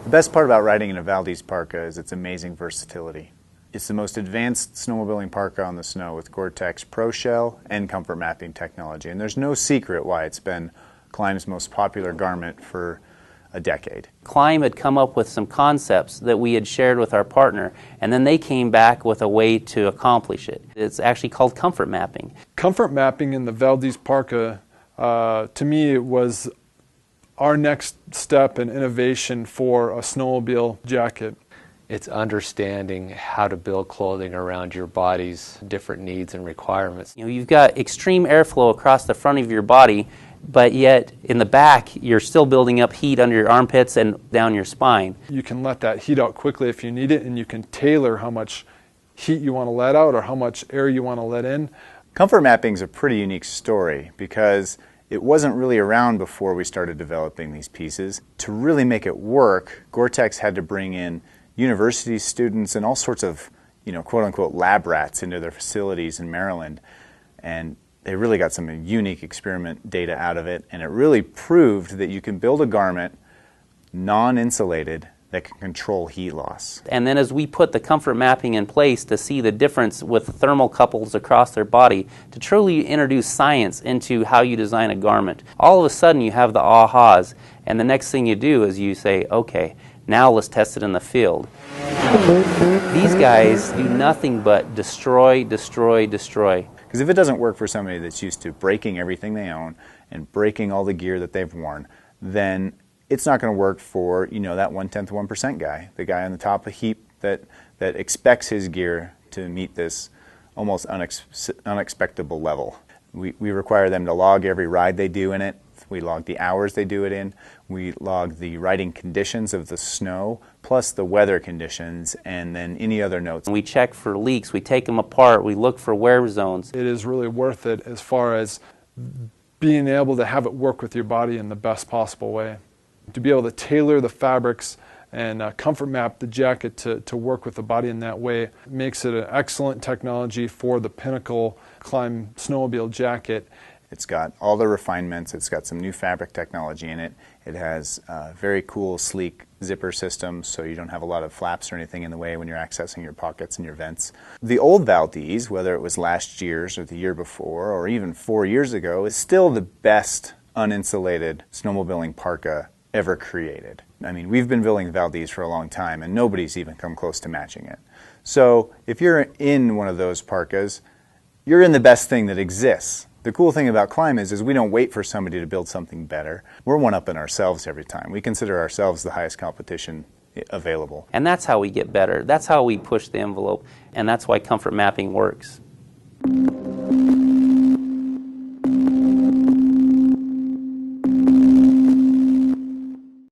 The best part about riding in a Valdez Parka is its amazing versatility. It's the most advanced snowmobiling parka on the snow with GoreTex Pro shell and comfort mapping technology. And there's no secret why it's been Klim's most popular garment for a decade. Klim had come up with some concepts that we had shared with our partner, and then they came back with a way to accomplish it. It's actually called comfort mapping. Comfort mapping in the Valdez Parka, to me, it was our next step in innovation for a snowmobile jacket. It's understanding how to build clothing around your body's different needs and requirements. You know, you've got extreme airflow across the front of your body, but yet in the back you're still building up heat under your armpits and down your spine. You can let that heat out quickly if you need it, and you can tailor how much heat you want to let out or how much air you want to let in. Comfort mapping is a pretty unique story because it wasn't really around before we started developing these pieces. To really make it work, GoreTex had to bring in university students and all sorts of, quote-unquote lab rats into their facilities in Maryland. And they really got some unique experiment data out of it, and it really proved that you can build a garment non-insulated that can control heat loss. And then as we put the comfort mapping in place to see the difference with thermocouples across their body, to truly introduce science into how you design a garment, all of a sudden you have the ahas, and the next thing you do is you say, okay, now let's test it in the field. These guys do nothing but destroy, destroy, destroy. Because if it doesn't work for somebody that's used to breaking everything they own and breaking all the gear that they've worn, then it's not going to work for, that 1/10 guy, the guy on the top of a heap that expects his gear to meet this almost unexpectable level. We require them to log every ride they do in it. We log the hours they do it in. We log the riding conditions of the snow, plus the weather conditions, and then any other notes. We check for leaks. We take them apart. We look for wear zones. It is really worth it as far as being able to have it work with your body in the best possible way. To be able to tailor the fabrics and comfort map the jacket to work with the body in that way makes it an excellent technology for the pinnacle Klim snowmobile jacket. It's got all the refinements. It's got some new fabric technology in it. It has a very cool, sleek zipper system, so you don't have a lot of flaps or anything in the way when you're accessing your pockets and your vents. The old Valdez, whether it was last year's or the year before or even 4 years ago, is still the best uninsulated snowmobiling parka ever created. I mean, we've been building Valdez for a long time, and nobody's even come close to matching it. So if you're in one of those parkas, you're in the best thing that exists. The cool thing about Klim is we don't wait for somebody to build something better. We're one-upping ourselves every time. We consider ourselves the highest competition available. And that's how we get better. That's how we push the envelope, and that's why comfort mapping works.